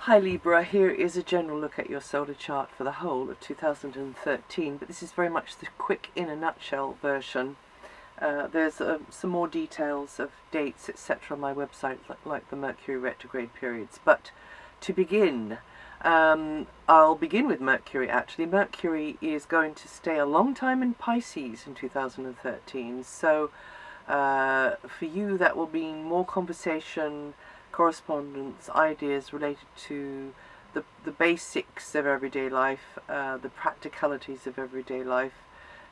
Hi Libra, here is a general look at your solar chart for the whole of 2013, but this is very much the quick in a nutshell version. There's some more details of dates etc. on my website, like the Mercury retrograde periods. But to begin, I'll begin with Mercury actually. Mercury is going to stay a long time in Pisces in 2013, so for you that will be more conversation, correspondence, ideas related to the basics of everyday life, the practicalities of everyday life,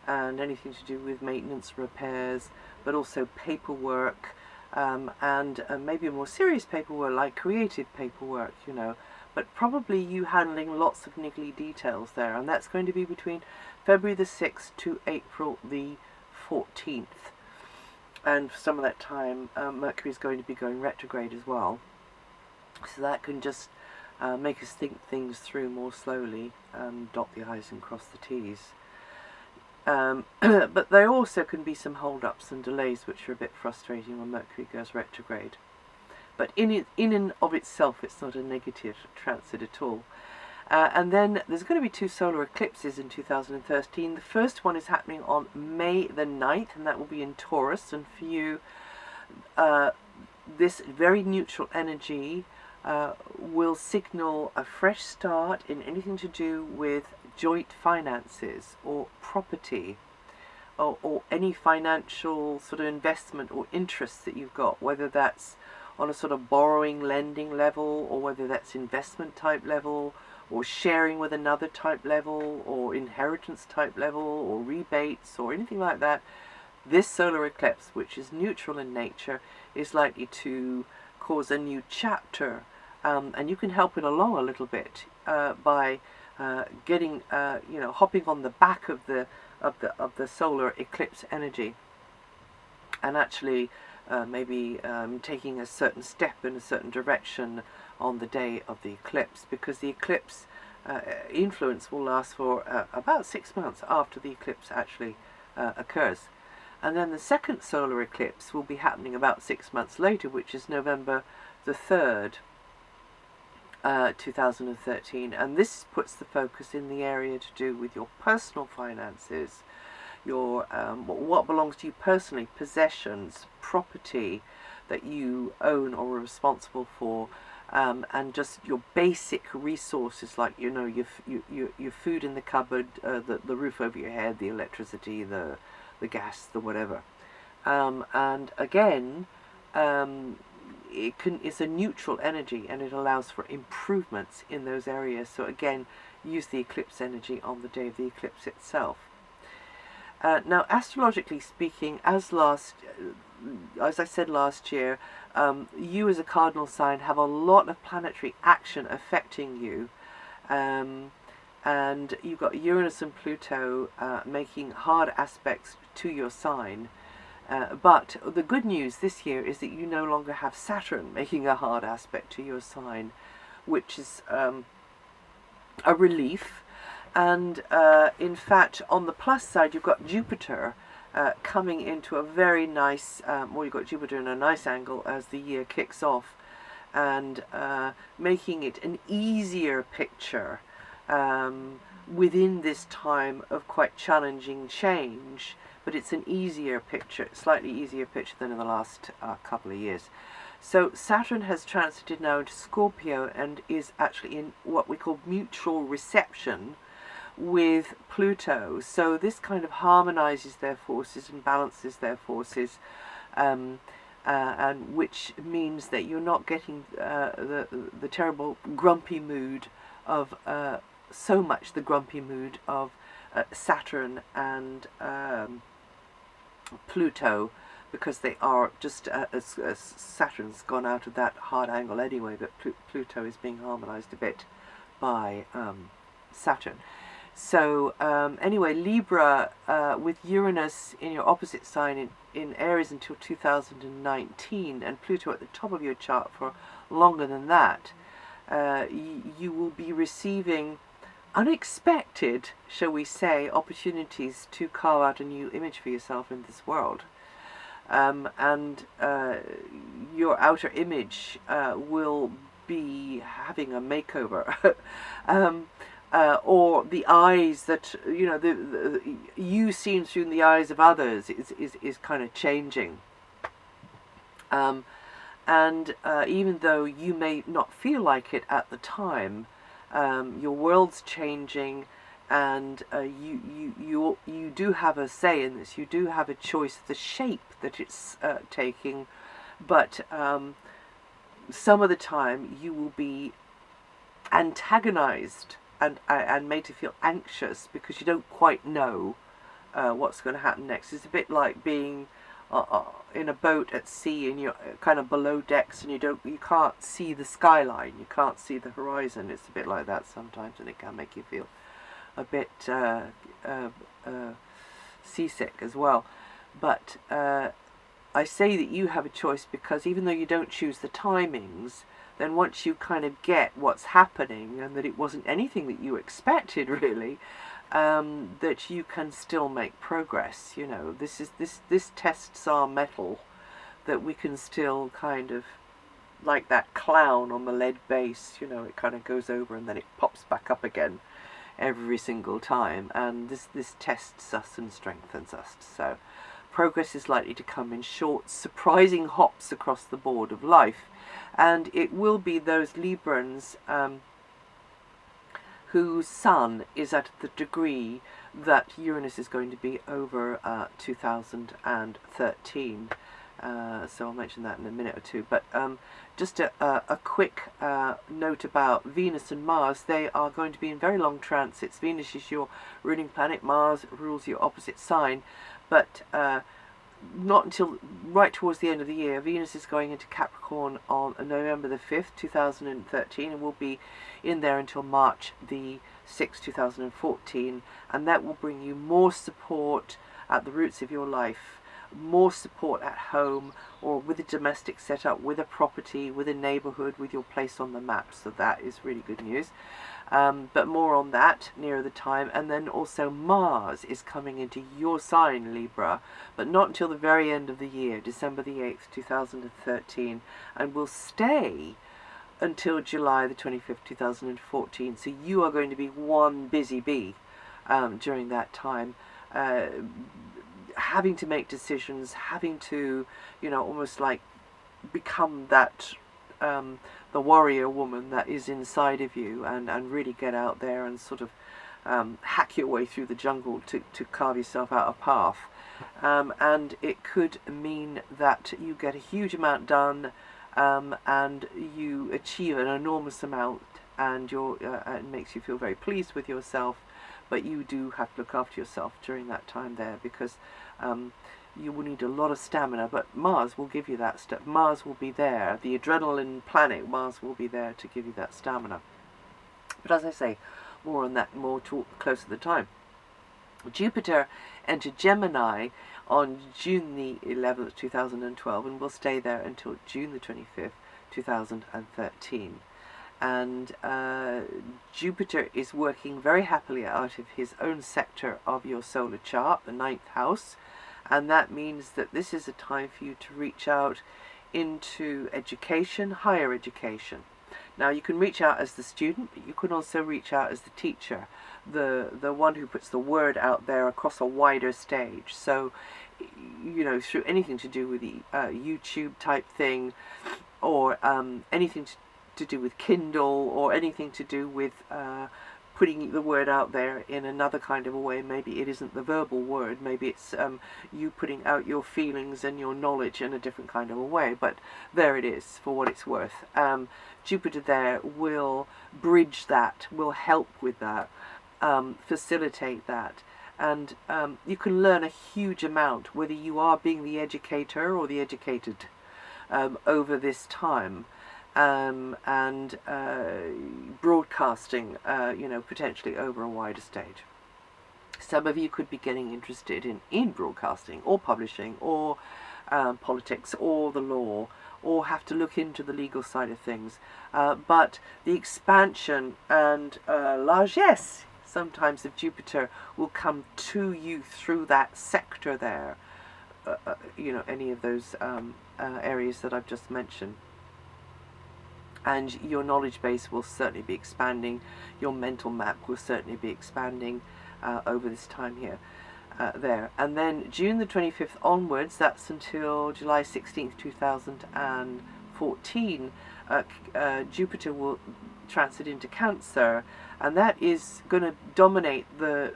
and anything to do with maintenance, repairs, but also paperwork, and maybe more serious paperwork like creative paperwork, you know, but probably you handling lots of niggly details there, and that's going to be between February the 6th to April the 14th. And for some of that time, Mercury is going to be going retrograde as well. So that can just make us think things through more slowly and dot the I's and cross the T's. But there also can be some hold-ups and delays which are a bit frustrating when Mercury goes retrograde. But in and of itself, it's not a negative transit at all. And then there's going to be two solar eclipses in 2013. The first one is happening on May the 9th, and that will be in Taurus. And for you, this very neutral energy will signal a fresh start in anything to do with joint finances or property, or any financial sort of investment or interest that you've got, whether that's on a sort of borrowing, lending level, or whether that's investment type level, or sharing with another type level, or inheritance type level, or rebates, or anything like that. This solar eclipse, which is neutral in nature, is likely to cause a new chapter, and you can help it along a little bit by getting, hopping on the back of the solar eclipse energy, and actually maybe taking a certain step in a certain direction on the day of the eclipse, because the eclipse influence will last for about 6 months after the eclipse actually occurs. And then the second solar eclipse will be happening about 6 months later, which is November the 3rd, 2013, and this puts the focus in the area to do with your personal finances, your what belongs to you personally, possessions, property that you own or are responsible for, and just your basic resources, like your food in the cupboard, the roof over your head, the electricity, the gas, the whatever. And again, it's a neutral energy, and it allows for improvements in those areas. So again, use the eclipse energy on the day of the eclipse itself. Now, astrologically speaking, as I said last year, you as a cardinal sign have a lot of planetary action affecting you, and you've got Uranus and Pluto making hard aspects to your sign. But the good news this year is that you no longer have Saturn making a hard aspect to your sign, which is a relief. And in fact, on the plus side, you've got Jupiter coming into a very nice, you've got Jupiter in a nice angle as the year kicks off, and making it an easier picture within this time of quite challenging change. But it's an easier picture, slightly easier picture than in the last couple of years. So Saturn has transited now into Scorpio and is actually in what we call mutual reception with Pluto. So this kind of harmonizes their forces and balances their forces, and which means that you're not getting the terrible grumpy mood of so much the grumpy mood of Saturn and Pluto, because they are just Saturn's gone out of that hard angle anyway, but Pluto is being harmonized a bit by Saturn. So anyway, Libra, with Uranus in your opposite sign in Aries until 2019, and Pluto at the top of your chart for longer than that, you will be receiving unexpected, shall we say, opportunities to carve out a new image for yourself in this world. And your outer image will be having a makeover. Or the eyes that, you seen through the eyes of others is kind of changing. And even though you may not feel like it at the time, your world's changing, and you do have a say in this. You do have a choice of the shape that it's taking, but some of the time you will be antagonized and made to feel anxious because you don't quite know what's going to happen next. It's a bit like being in a boat at sea, and you're kind of below decks, and you can't see the skyline, you can't see the horizon. It's a bit like that sometimes, and it can make you feel a bit seasick as well. But I say that you have a choice, because even though you don't choose the timings, then once you kind of get what's happening, and that it wasn't anything that you expected really, that you can still make progress. This tests our mettle, that we can still kind of, like that clown on the lead base, it kind of goes over and then it pops back up again every single time, and this tests us and strengthens us. So progress is likely to come in short, surprising hops across the board of life, and it will be those Librans whose sun is at the degree that Uranus is going to be over 2013. So I'll mention that in a minute or two. But just a quick note about Venus and Mars. They are going to be in very long transits. Venus is your ruling planet. Mars rules your opposite sign. But not until right towards the end of the year. Venus is going into Capricorn on November the 5th, 2013, and will be in there until March the 6th, 2014. And that will bring you more support at the roots of your life, more support at home, or with a domestic setup, with a property, with a neighborhood, with your place on the map. So that is really good news. But more on that nearer the time. And then also Mars is coming into your sign, Libra, but not until the very end of the year, December the 8th, 2013, and will stay until July the 25th, 2014. So you are going to be one busy bee during that time, having to make decisions, having to, almost like become that the warrior woman that is inside of you, and really get out there and sort of hack your way through the jungle to carve yourself out a path. And it could mean that you get a huge amount done, and you achieve an enormous amount, and it makes you feel very pleased with yourself. But you do have to look after yourself during that time there, because you will need a lot of stamina, but Mars will give you that stuff. Mars will be there. The adrenaline planet, Mars, will be there to give you that stamina. But as I say, more on that, closer to the time. Jupiter entered Gemini on June the 11th, 2012, and will stay there until June the 25th, 2013. And Jupiter is working very happily out of his own sector of your solar chart, the 9th house, and that means that this is a time for you to reach out into education, higher education. Now you can reach out as the student, but you can also reach out as the teacher, the one who puts the word out there across a wider stage. So, through anything to do with the YouTube type thing, or anything to do with Kindle, or anything to do with putting the word out there in another kind of a way. Maybe it isn't the verbal word, maybe it's you putting out your feelings and your knowledge in a different kind of a way, but there it is for what it's worth. Jupiter there will bridge that, will help with that, facilitate that, and you can learn a huge amount, whether you are being the educator or the educated, over this time. And broadcasting, potentially over a wider stage. Some of you could be getting interested in broadcasting, or publishing, or politics, or the law, or have to look into the legal side of things. But the expansion and largesse sometimes of Jupiter will come to you through that sector there, any of those areas that I've just mentioned. and your knowledge base will certainly be expanding. Your mental map will certainly be expanding over this time here. There. And then June the 25th onwards, that's until July 16th, 2014, Jupiter will transit into Cancer, and that is going to dominate the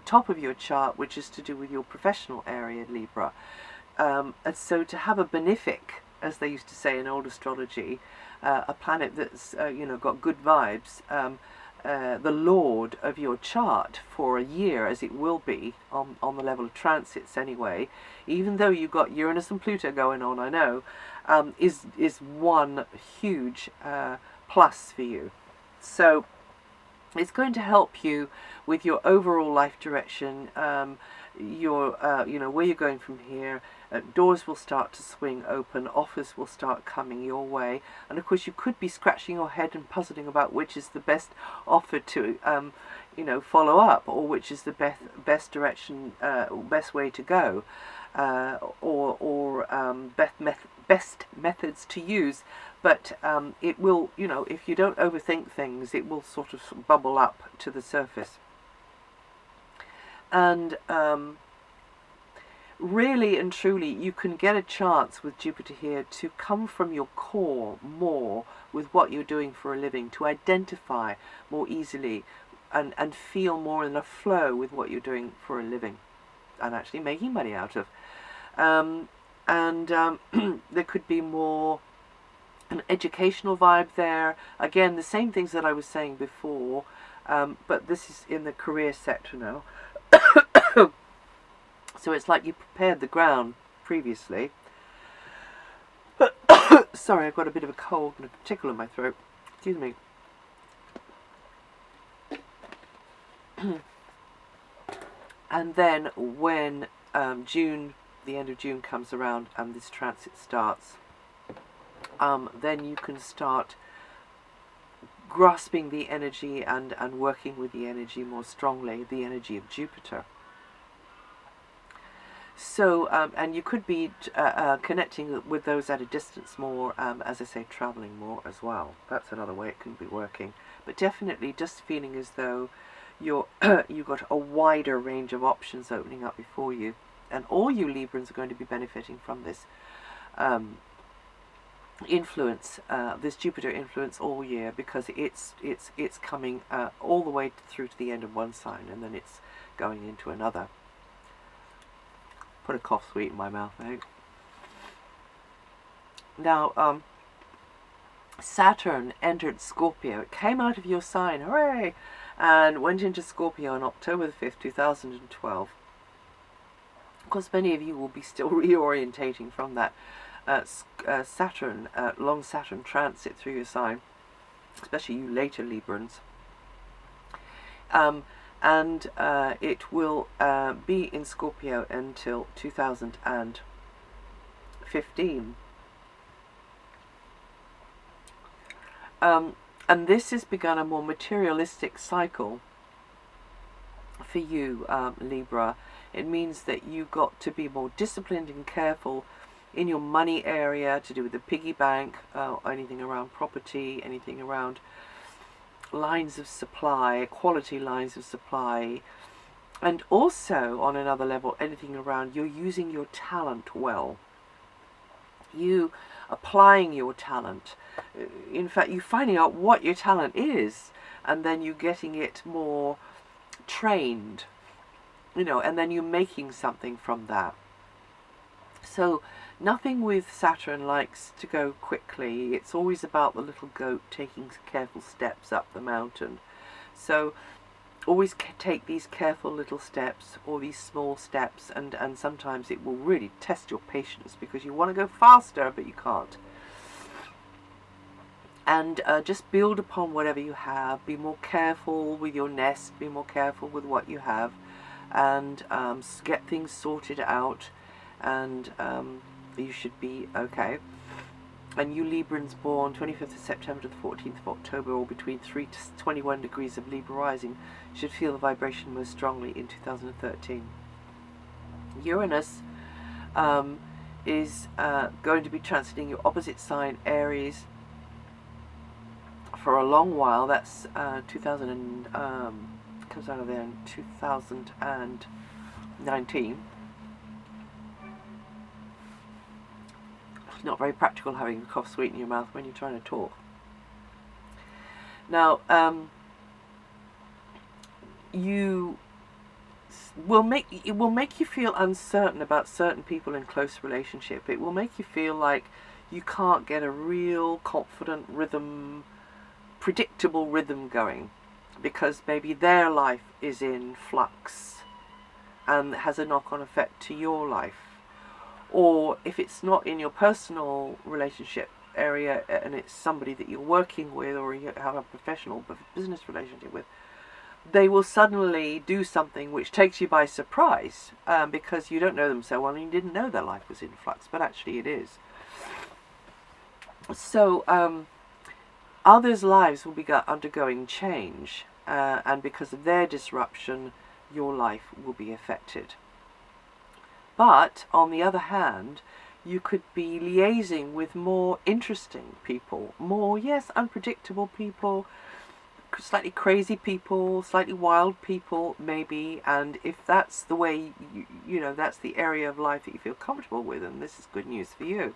top of your chart, which is to do with your professional area, Libra. And so to have a benefic, as they used to say in old astrology, a planet that's got good vibes, the lord of your chart for a year, as it will be on the level of transits anyway, even though you've got Uranus and Pluto going on, I know, is one huge plus for you. So it's going to help you with your overall life direction, your where you're going from here. Doors will start to swing open, offers will start coming your way, and of course you could be scratching your head and puzzling about which is the best offer to follow up, or which is the best direction, best way to go, or best methods to use. But it will, if you don't overthink things, it will sort of bubble up to the surface. And really and truly, you can get a chance with Jupiter here to come from your core more with what you're doing for a living, to identify more easily and feel more in a flow with what you're doing for a living and actually making money out of. There could be more an educational vibe there. Again, the same things that I was saying before, but this is in the career sector now. So it's like you prepared the ground previously. Sorry, I've got a bit of a cold and a tickle in my throat. Excuse me. And then when June, the end of June comes around and this transit starts, then you can start grasping the energy and working with the energy more strongly, the energy of Jupiter. So, and you could be connecting with those at a distance more, as I say, traveling more as well. That's another way it can be working. But definitely just feeling as though you've got a wider range of options opening up before you. And all you Librans are going to be benefiting from this influence, this Jupiter influence all year, because it's coming all the way through to the end of one sign, and then it's going into another. Put a cough sweet in my mouth, I think. Now, Saturn entered Scorpio. It came out of your sign, hooray! And went into Scorpio on October the 5th, 2012. Of course, many of you will be still reorientating from that Saturn, long Saturn transit through your sign, especially you later Librans. And it will be in Scorpio until 2015. And this has begun a more materialistic cycle for you, Libra. It means that you've got to be more disciplined and careful in your money area, to do with the piggy bank, anything around property, anything around lines of supply, quality lines of supply, and also on another level, anything around you're using your talent well. You applying your talent. In fact, you finding out what your talent is, and then you getting it more trained, and then you're making something from that. So nothing with Saturn likes to go quickly. It's always about the little goat taking careful steps up the mountain. So always take these careful little steps, or these small steps, and sometimes it will really test your patience, because you want to go faster but you can't. And just build upon whatever you have. Be more careful with your nest, be more careful with what you have, and get things sorted out, and you should be okay. And you Librans born 25th of September to the 14th of October, or between 3 to 21 degrees of Libra rising, should feel the vibration most strongly in 2013. Uranus is going to be transiting your opposite sign, Aries, for a long while. That's 2000 and comes out of there in 2019. It's not very practical having a cough sweet in your mouth when you're trying to talk. Now, it will make you feel uncertain about certain people in close relationship. It will make you feel like you can't get a real confident rhythm, predictable rhythm going, because maybe their life is in flux and has a knock-on effect to your life. Or if it's not in your personal relationship area and it's somebody that you're working with or you have a professional business relationship with, they will suddenly do something which takes you by surprise, because you don't know them so well and you didn't know their life was in flux, but actually it is. So others' lives will be undergoing change, and because of their disruption, your life will be affected. But on the other hand, you could be liaising with more interesting people, more, yes, unpredictable people, slightly crazy people, slightly wild people, maybe. And if that's the way, you know, that's the area of life that you feel comfortable with, and this is good news for you.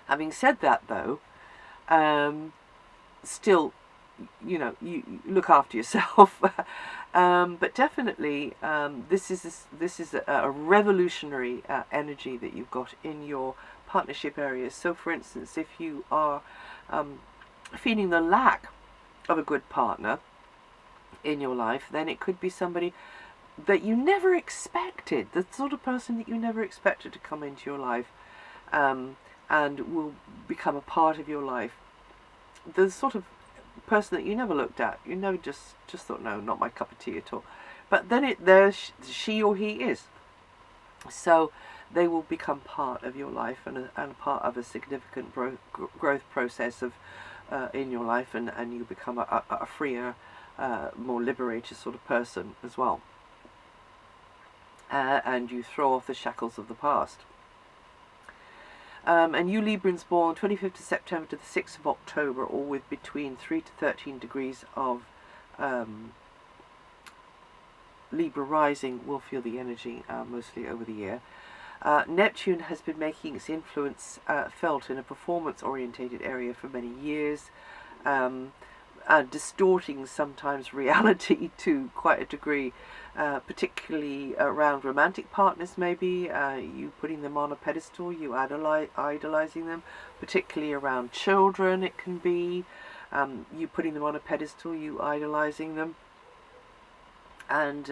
Having said that, though, still, you know, you look after yourself. But definitely, this is a revolutionary energy that you've got in your partnership areas. So, for instance, if you are feeling the lack of a good partner in your life, then it could be somebody that you never expected, the sort of person that you never expected to come into your life, and will become a part of your life. The sort of person that you never looked at, you never just thought, no, not my cup of tea at all. But then there she or he is. So they will become part of your life and part of a significant growth process of in your life, and you become a freer, more liberated sort of person as well. And you throw off the shackles of the past. And you Librans born 25th of September to the 6th of October, all with between 3 to 13 degrees of Libra rising, will feel the energy mostly over the year. Neptune has been making its influence felt in a performance-orientated area for many years, distorting sometimes reality to quite a degree, particularly around romantic partners maybe, you putting them on a pedestal, you idolizing them, particularly around children it can be, you putting them on a pedestal, you idolizing them, and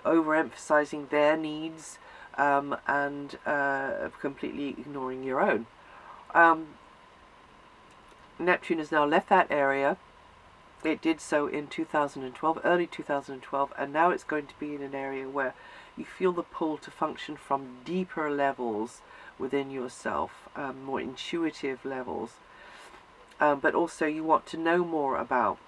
overemphasizing their needs, and completely ignoring your own. Neptune has now left that area. It did so in 2012, early 2012, and now it's going to be in an area where you feel the pull to function from deeper levels within yourself, more intuitive levels, but also you want to know more about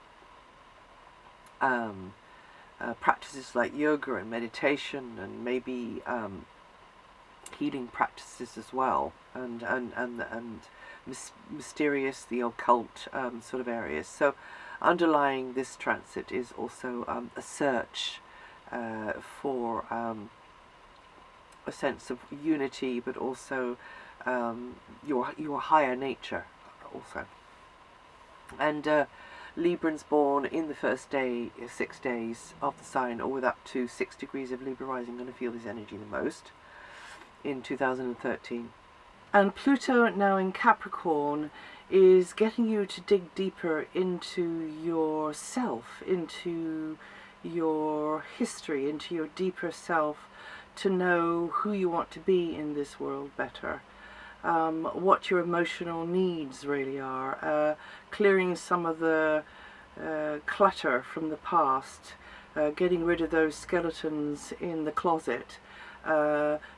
practices like yoga and meditation, and maybe healing practices as well, and mysterious, the occult sort of areas. So underlying this transit is also a search for a sense of unity, but also your higher nature also. And Librans born in the first 6 days of the sign, or with up to 6 degrees of Libra rising, going to feel this energy the most in 2013. And Pluto now in Capricorn is getting you to dig deeper into yourself, into your history, into your deeper self, to know who you want to be in this world better, what your emotional needs really are, clearing some of the clutter from the past, getting rid of those skeletons in the closet,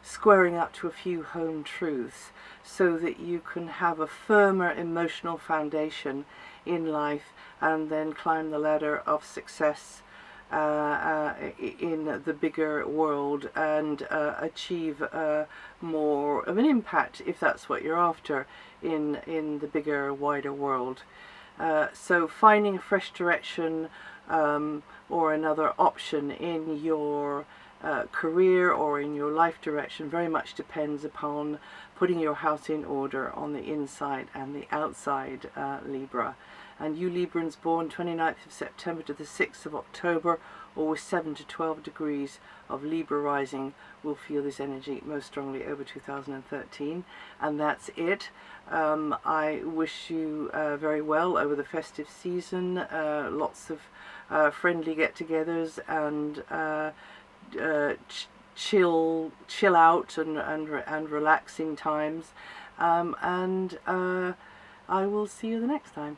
squaring up to a few home truths, so that you can have a firmer emotional foundation in life and then climb the ladder of success in the bigger world, and achieve more of an impact, if that's what you're after, in the bigger, wider world. So finding a fresh direction or another option in your career or in your life direction very much depends upon putting your house in order on the inside and the outside, Libra. And you Librans born 29th of September to the 6th of October, or with 7 to 12 degrees of Libra rising, will feel this energy most strongly over 2013. And that's it. I wish you very well over the festive season, lots of friendly get-togethers and chill out and relaxing times, and I will see you the next time.